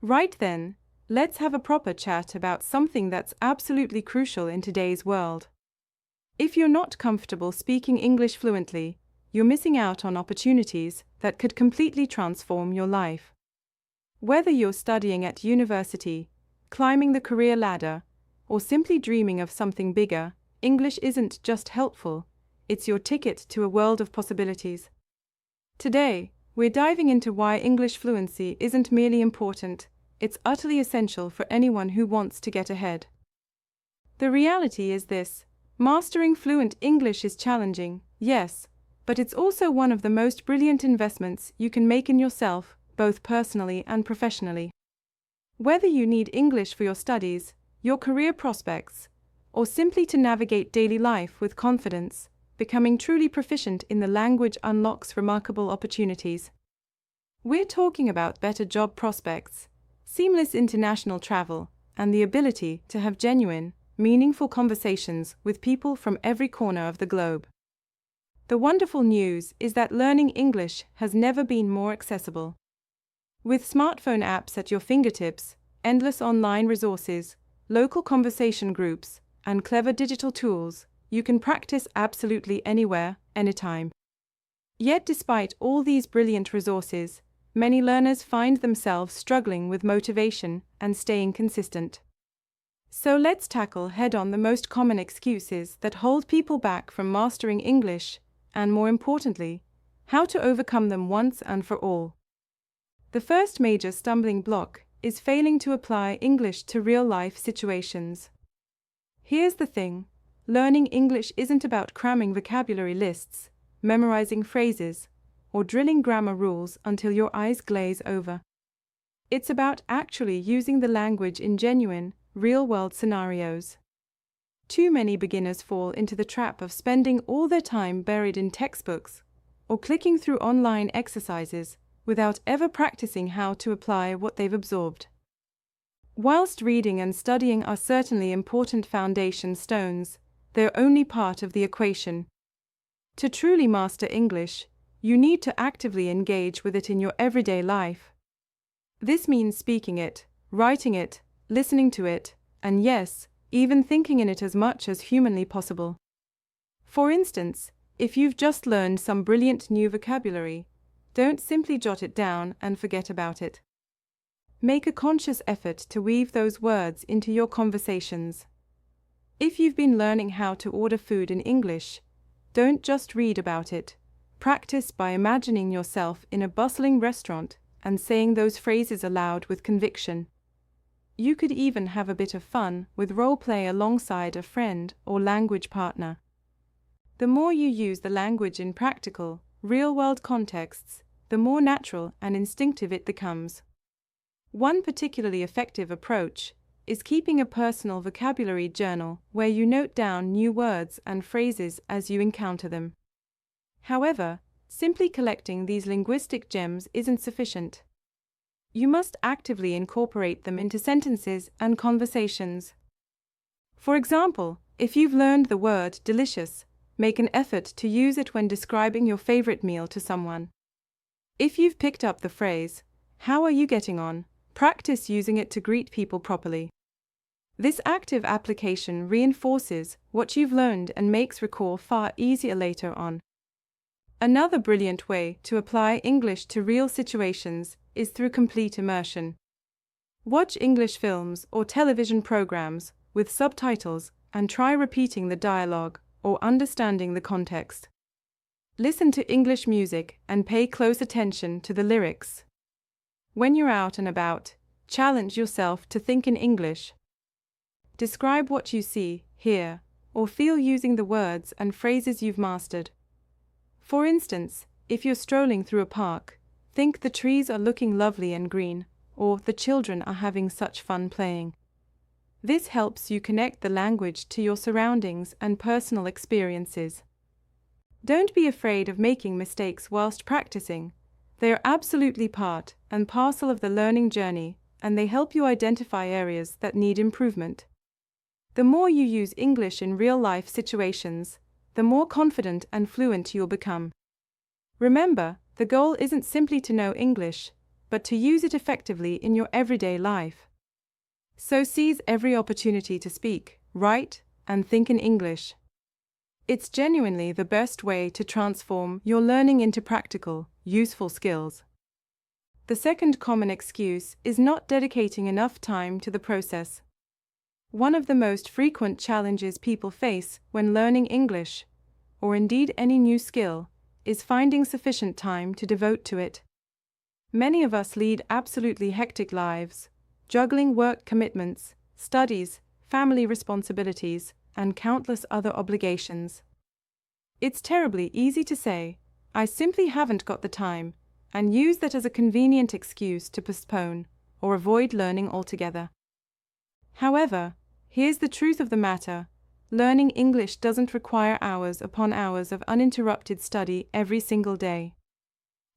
Right then, let's have a proper chat about something that's absolutely crucial in today's world. If you're not comfortable speaking English fluently, you're missing out on opportunities that could completely transform your life. Whether you're studying at university, climbing the career ladder, or simply dreaming of something bigger, English isn't just helpful, it's your ticket to a world of possibilities. Today, we're diving into why English fluency isn't merely important, it's utterly essential for anyone who wants to get ahead. The reality is this: mastering fluent English is challenging, yes, but it's also one of the most brilliant investments you can make in yourself, both personally and professionally. Whether you need English for your studies, your career prospects, or simply to navigate daily life with confidence, becoming truly proficient in the language unlocks remarkable opportunities. We're talking about better job prospects, seamless international travel, and the ability to have genuine, meaningful conversations with people from every corner of the globe. The wonderful news is that learning English has never been more accessible. With smartphone apps at your fingertips, endless online resources, local conversation groups, and clever digital tools, you can practice absolutely anywhere, anytime. Yet despite all these brilliant resources, many learners find themselves struggling with motivation and staying consistent. So let's tackle head-on the most common excuses that hold people back from mastering English, and more importantly, how to overcome them once and for all. The first major stumbling block is failing to apply English to real-life situations. Here's the thing: learning English isn't about cramming vocabulary lists, memorizing phrases, or drilling grammar rules until your eyes glaze over. It's about actually using the language in genuine, real-world scenarios. Too many beginners fall into the trap of spending all their time buried in textbooks or clicking through online exercises without ever practicing how to apply what they've absorbed. Whilst reading and studying are certainly important foundation stones, they're only part of the equation. To truly master English, you need to actively engage with it in your everyday life. This means speaking it, writing it, listening to it, and yes, even thinking in it as much as humanly possible. For instance, if you've just learned some brilliant new vocabulary, don't simply jot it down and forget about it. Make a conscious effort to weave those words into your conversations. If you've been learning how to order food in English, don't just read about it. Practice by imagining yourself in a bustling restaurant and saying those phrases aloud with conviction. You could even have a bit of fun with role play alongside a friend or language partner. The more you use the language in practical, real-world contexts, the more natural and instinctive it becomes. One particularly effective approach is keeping a personal vocabulary journal where you note down new words and phrases as you encounter them. However, simply collecting these linguistic gems isn't sufficient. You must actively incorporate them into sentences and conversations. For example, if you've learned the word delicious, make an effort to use it when describing your favorite meal to someone. If you've picked up the phrase, "How are you getting on?" practice using it to greet people properly. This active application reinforces what you've learned and makes recall far easier later on. Another brilliant way to apply English to real situations is through complete immersion. Watch English films or television programs with subtitles and try repeating the dialogue or understanding the context. Listen to English music and pay close attention to the lyrics. When you're out and about, challenge yourself to think in English. Describe what you see, hear, or feel using the words and phrases you've mastered. For instance, if you're strolling through a park, think the trees are looking lovely and green, or the children are having such fun playing. This helps you connect the language to your surroundings and personal experiences. Don't be afraid of making mistakes whilst practicing. They are absolutely part and parcel of the learning journey, and they help you identify areas that need improvement. The more you use English in real-life situations, the more confident and fluent you'll become. Remember, the goal isn't simply to know English, but to use it effectively in your everyday life. So seize every opportunity to speak, write, and think in English. It's genuinely the best way to transform your learning into practical, useful skills. The second common excuse is not dedicating enough time to the process. One of the most frequent challenges people face when learning English, or indeed any new skill, is finding sufficient time to devote to it. Many of us lead absolutely hectic lives, juggling work commitments, studies, family responsibilities, and countless other obligations. It's terribly easy to say, "I simply haven't got the time," and use that as a convenient excuse to postpone or avoid learning altogether. However, here's the truth of the matter: learning English doesn't require hours upon hours of uninterrupted study every single day.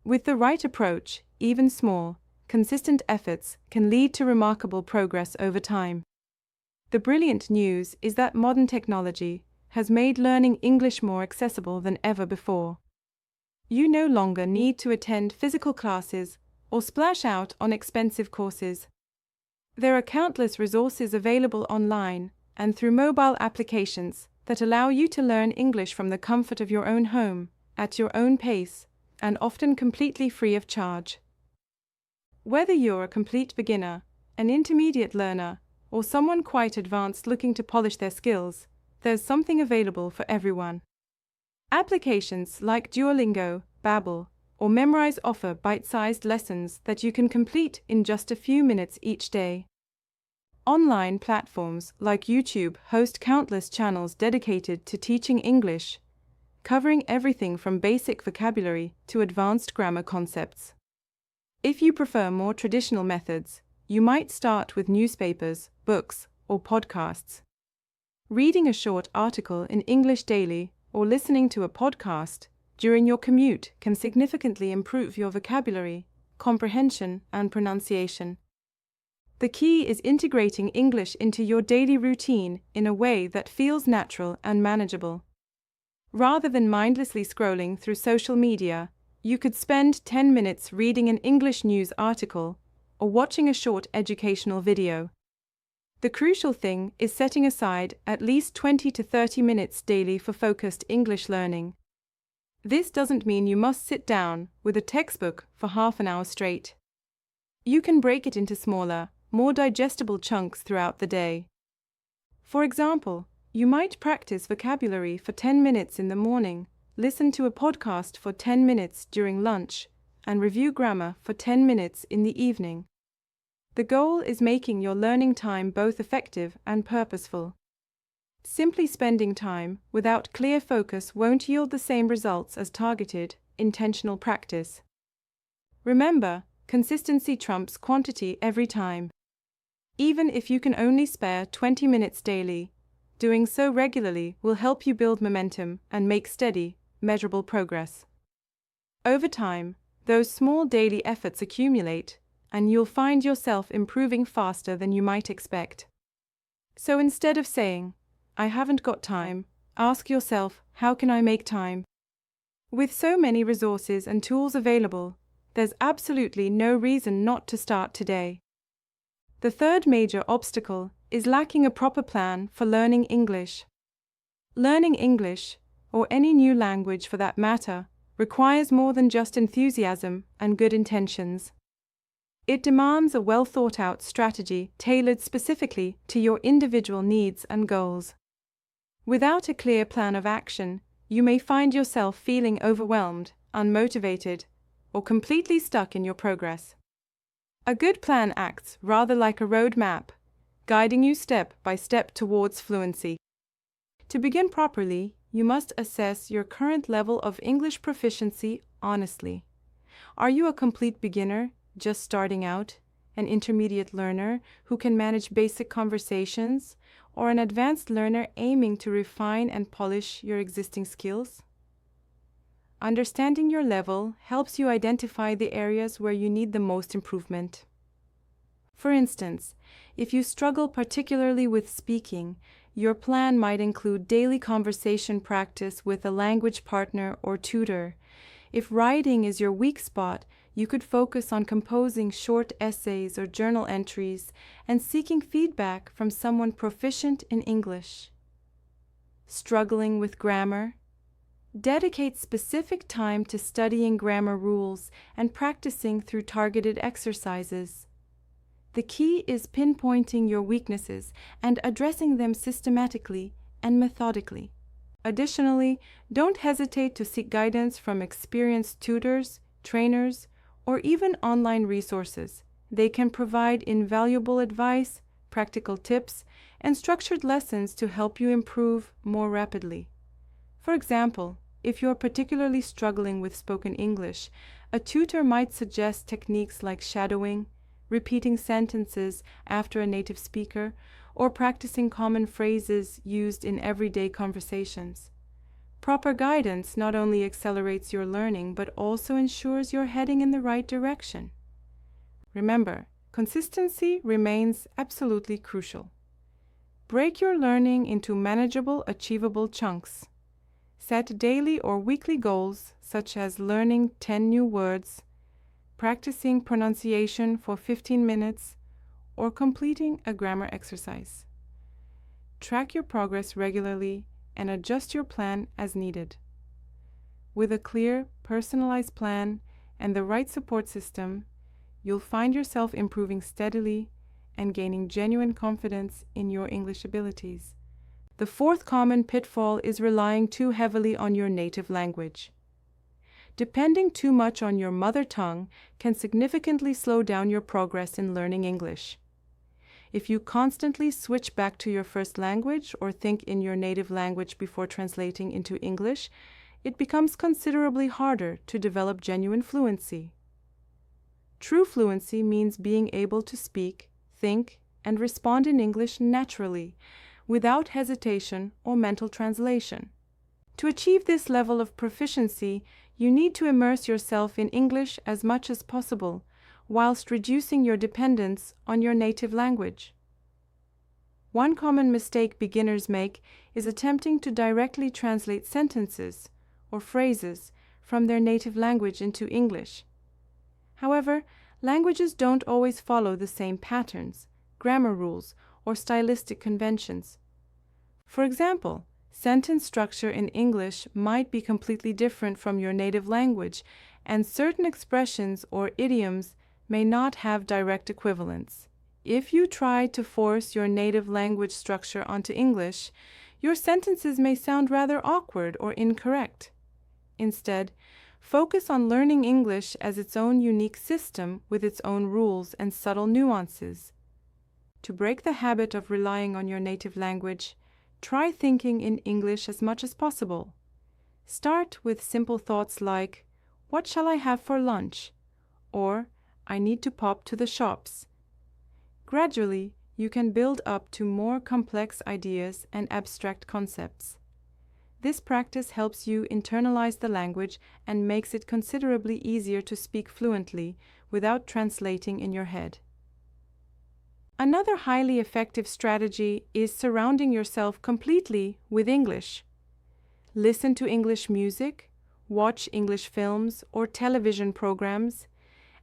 With the right approach, even small, consistent efforts can lead to remarkable progress over time. The brilliant news is that modern technology has made learning English more accessible than ever before. You no longer need to attend physical classes or splash out on expensive courses. There are countless resources available online and through mobile applications that allow you to learn English from the comfort of your own home, at your own pace, and often completely free of charge. Whether you're a complete beginner, an intermediate learner, or someone quite advanced looking to polish their skills, there's something available for everyone. Applications like Duolingo, Babbel, or Memrise offer bite-sized lessons that you can complete in just a few minutes each day. Online platforms like YouTube host countless channels dedicated to teaching English, covering everything from basic vocabulary to advanced grammar concepts. If you prefer more traditional methods, you might start with newspapers, books, or podcasts. Reading a short article in English daily or listening to a podcast during your commute can significantly improve your vocabulary, comprehension, and pronunciation. The key is integrating English into your daily routine in a way that feels natural and manageable. Rather than mindlessly scrolling through social media, you could spend 10 minutes reading an English news article or watching a short educational video. The crucial thing is setting aside at least 20 to 30 minutes daily for focused English learning. This doesn't mean you must sit down with a textbook for half an hour straight. You can break it into smaller, more digestible chunks throughout the day. For example, you might practice vocabulary for 10 minutes in the morning, listen to a podcast for 10 minutes during lunch, and review grammar for 10 minutes in the evening. The goal is making your learning time both effective and purposeful. Simply spending time without clear focus won't yield the same results as targeted, intentional practice. Remember, consistency trumps quantity every time. Even if you can only spare 20 minutes daily, doing so regularly will help you build momentum and make steady, measurable progress. Over time, those small daily efforts accumulate, and you'll find yourself improving faster than you might expect. So instead of saying, "I haven't got time," ask yourself, "How can I make time?" With so many resources and tools available, there's absolutely no reason not to start today. The third major obstacle is lacking a proper plan for learning English. Learning English, or any new language for that matter, requires more than just enthusiasm and good intentions. It demands a well-thought-out strategy tailored specifically to your individual needs and goals. Without a clear plan of action, you may find yourself feeling overwhelmed, unmotivated, or completely stuck in your progress. A good plan acts rather like a road map, guiding you step by step towards fluency. To begin properly, you must assess your current level of English proficiency honestly. Are you a complete beginner, just starting out, an intermediate learner who can manage basic conversations, or an advanced learner aiming to refine and polish your existing skills? Understanding your level helps you identify the areas where you need the most improvement. For instance, if you struggle particularly with speaking, your plan might include daily conversation practice with a language partner or tutor. If writing is your weak spot, You could focus on composing short essays or journal entries and seeking feedback from someone proficient in English. Struggling with grammar? Dedicate specific time to studying grammar rules and practicing through targeted exercises. The key is pinpointing your weaknesses and addressing them systematically and methodically. Additionally, don't hesitate to seek guidance from experienced tutors, trainers, or even online resources. They can provide invaluable advice, practical tips, and structured lessons to help you improve more rapidly. For example, if you're particularly struggling with spoken English, a tutor might suggest techniques like shadowing, repeating sentences after a native speaker, or practicing common phrases used in everyday conversations. Proper guidance not only accelerates your learning, but also ensures you're heading in the right direction. Remember, consistency remains absolutely crucial. Break your learning into manageable, achievable chunks. Set daily or weekly goals, such as learning 10 new words, practicing pronunciation for 15 minutes, or completing a grammar exercise. Track your progress regularly and adjust your plan as needed. With a clear, personalized plan and the right support system, you'll find yourself improving steadily and gaining genuine confidence in your English abilities. The fourth common pitfall is relying too heavily on your native language. Depending too much on your mother tongue can significantly slow down your progress in learning English. If you constantly switch back to your first language or think in your native language before translating into English, it becomes considerably harder to develop genuine fluency. True fluency means being able to speak, think, and respond in English naturally, without hesitation or mental translation. To achieve this level of proficiency, you need to immerse yourself in English as much as possible, whilst reducing your dependence on your native language. One common mistake beginners make is attempting to directly translate sentences or phrases from their native language into English. However, languages don't always follow the same patterns, grammar rules, or stylistic conventions. For example, sentence structure in English might be completely different from your native language, and certain expressions or idioms may not have direct equivalents. If you try to force your native language structure onto English, your sentences may sound rather awkward or incorrect. Instead, focus on learning English as its own unique system with its own rules and subtle nuances. To break the habit of relying on your native language, try thinking in English as much as possible. Start with simple thoughts like, "What shall I have for lunch?" or "I need to pop to the shops." Gradually, you can build up to more complex ideas and abstract concepts. This practice helps you internalize the language and makes it considerably easier to speak fluently without translating in your head. Another highly effective strategy is surrounding yourself completely with English. Listen to English music, watch English films or television programs,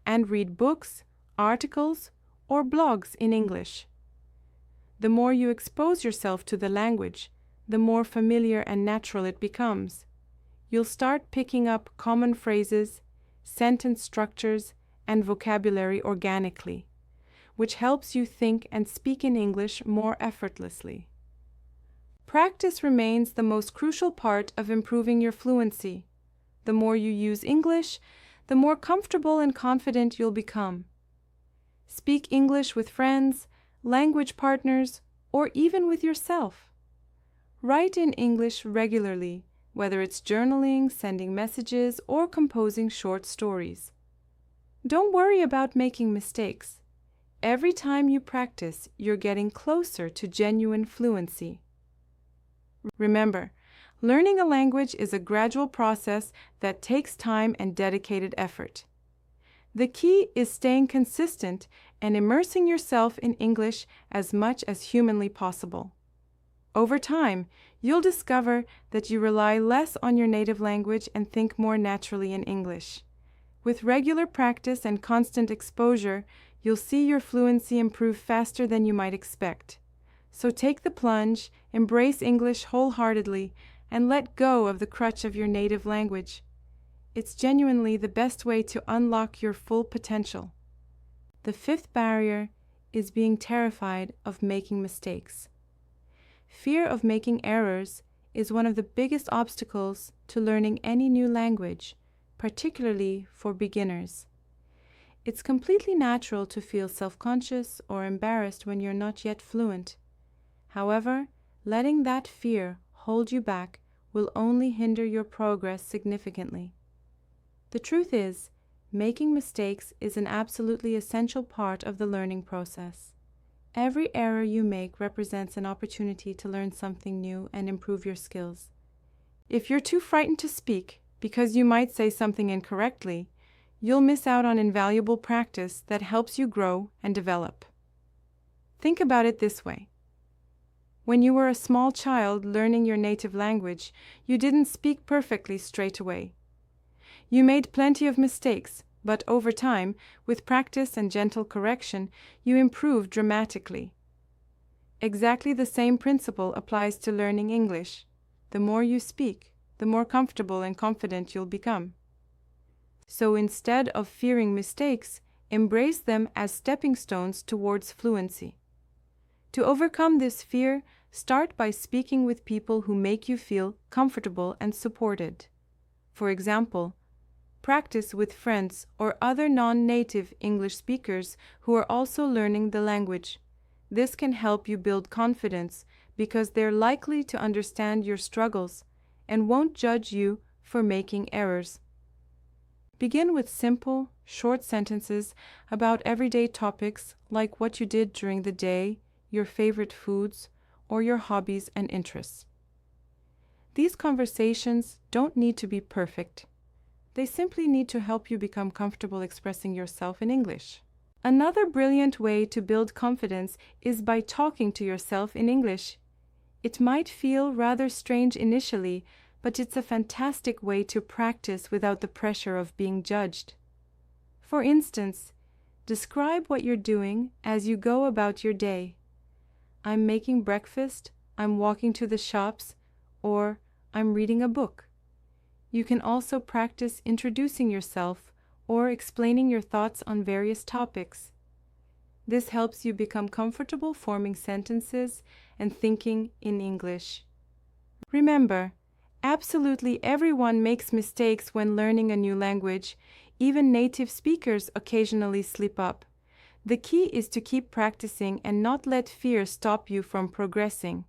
and read books, articles, or blogs in English. The more you expose yourself to the language, the more familiar and natural it becomes. You'll start picking up common phrases, sentence structures, and vocabulary organically, which helps you think and speak in English more effortlessly. Practice remains the most crucial part of improving your fluency. The more you use English, the more comfortable and confident you'll become. Speak English with friends, language partners, or even with yourself. Write in English regularly, whether it's journaling, sending messages, or composing short stories. Don't worry about making mistakes. Every time you practice, you're getting closer to genuine fluency. Remember, learning a language is a gradual process that takes time and dedicated effort. The key is staying consistent and immersing yourself in English as much as humanly possible. Over time, you'll discover that you rely less on your native language and think more naturally in English, With regular practice and constant exposure, you'll see your fluency improve faster than you might expect. So take the plunge, embrace English wholeheartedly, and let go of the crutch of your native language. It's genuinely the best way to unlock your full potential. The fifth barrier is being terrified of making mistakes. Fear of making errors is one of the biggest obstacles to learning any new language, particularly for beginners. It's completely natural to feel self-conscious or embarrassed when you're not yet fluent. However, letting that fear hold you back will only hinder your progress significantly. The truth is, making mistakes is an absolutely essential part of the learning process. Every error you make represents an opportunity to learn something new and improve your skills. If you're too frightened to speak because you might say something incorrectly, you'll miss out on invaluable practice that helps you grow and develop. Think about it this way. When you were a small child learning your native language, you didn't speak perfectly straight away. You made plenty of mistakes, but over time, with practice and gentle correction, you improved dramatically. Exactly the same principle applies to learning English. The more you speak, the more comfortable and confident you'll become. So instead of fearing mistakes, embrace them as stepping stones towards fluency. To overcome this fear, start by speaking with people who make you feel comfortable and supported. For example, practice with friends or other non-native English speakers who are also learning the language. This can help you build confidence because they're likely to understand your struggles and won't judge you for making errors. Begin with simple, short sentences about everyday topics like what you did during the day, your favorite foods, or your hobbies and interests. These conversations don't need to be perfect. They simply need to help you become comfortable expressing yourself in English. Another brilliant way to build confidence is by talking to yourself in English. It might feel rather strange initially, but it's a fantastic way to practice without the pressure of being judged. For instance, describe what you're doing as you go about your day. I'm making breakfast, I'm walking to the shops, or I'm reading a book. You can also practice introducing yourself or explaining your thoughts on various topics. This helps you become comfortable forming sentences and thinking in English. Remember, absolutely everyone makes mistakes when learning a new language. Even native speakers occasionally slip up. The key is to keep practicing and not let fear stop you from progressing.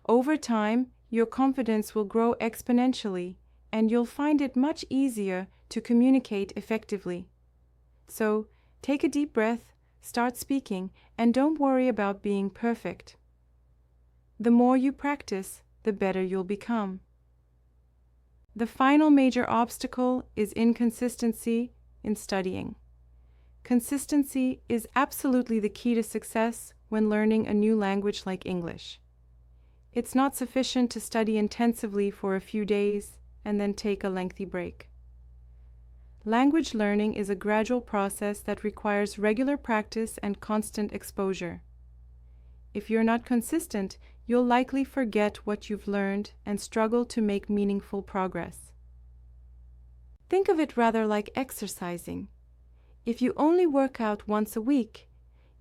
Over time, your confidence will grow exponentially, and you'll find it much easier to communicate effectively. So, take a deep breath, start speaking, and don't worry about being perfect. The more you practice, the better you'll become. The final major obstacle is inconsistency in studying. Consistency is absolutely the key to success when learning a new language like English. It's not sufficient to study intensively for a few days and then take a lengthy break. Language learning is a gradual process that requires regular practice and constant exposure. If you're not consistent, you'll likely forget what you've learned and struggle to make meaningful progress. Think of it rather like exercising. If you only work out once a week,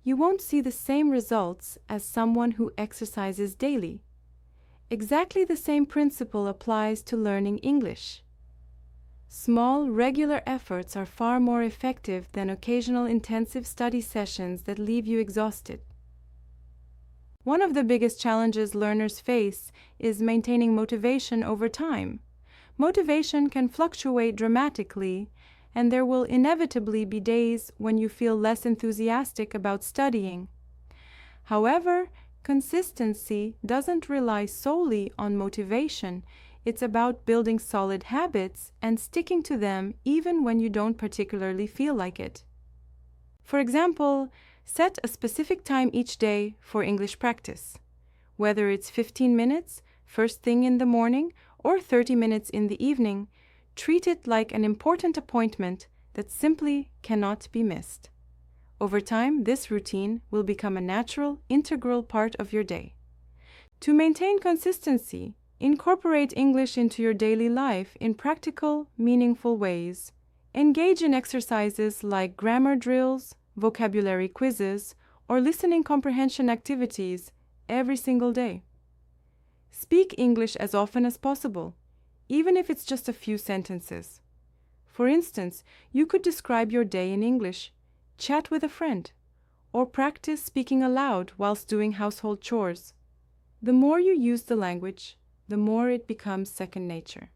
you won't see the same results as someone who exercises daily. Exactly the same principle applies to learning English. Small, regular efforts are far more effective than occasional intensive study sessions that leave you exhausted. One of the biggest challenges learners face is maintaining motivation over time. Motivation can fluctuate dramatically, and there will inevitably be days when you feel less enthusiastic about studying. However, consistency doesn't rely solely on motivation. It's about building solid habits and sticking to them even when you don't particularly feel like it. For example, set a specific time each day for English practice. Whether it's 15 minutes, first thing in the morning, or 30 minutes in the evening, treat it like an important appointment that simply cannot be missed. Over time, this routine will become a natural, integral part of your day. To maintain consistency, incorporate English into your daily life in practical, meaningful ways. Engage in exercises like grammar drills, vocabulary quizzes, or listening comprehension activities every single day. Speak English as often as possible, even if it's just a few sentences. For instance, you could describe your day in English, chat with a friend, or practice speaking aloud whilst doing household chores. The more you use the language, the more it becomes second nature.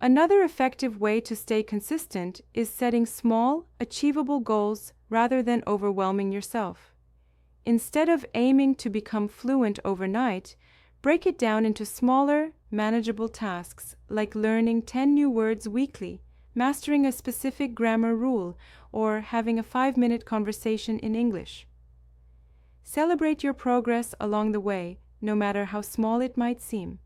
Another effective way to stay consistent is setting small, achievable goals rather than overwhelming yourself. Instead of aiming to become fluent overnight, break it down into smaller, manageable tasks like learning 10 new words weekly, mastering a specific grammar rule, or having a 5-minute conversation in English. Celebrate your progress along the way, no matter how small it might seem.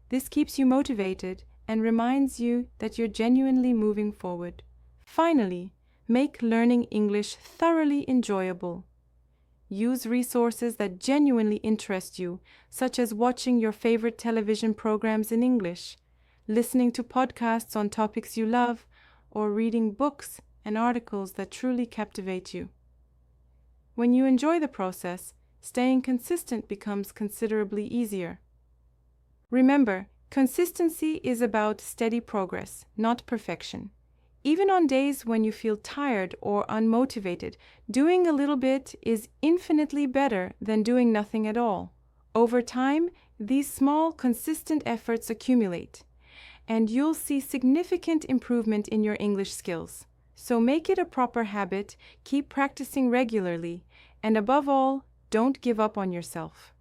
This keeps you motivated and reminds you that you're genuinely moving forward. Finally, make learning English thoroughly enjoyable. Use resources that genuinely interest you, such as watching your favorite television programs in English, listening to podcasts on topics you love, or reading books and articles that truly captivate you. When you enjoy the process, staying consistent becomes considerably easier. Remember, consistency is about steady progress, not perfection. Even on days when you feel tired or unmotivated, doing a little bit is infinitely better than doing nothing at all. Over time, these small, consistent efforts accumulate, and you'll see significant improvement in your English skills. So make it a proper habit, keep practicing regularly, and above all, don't give up on yourself.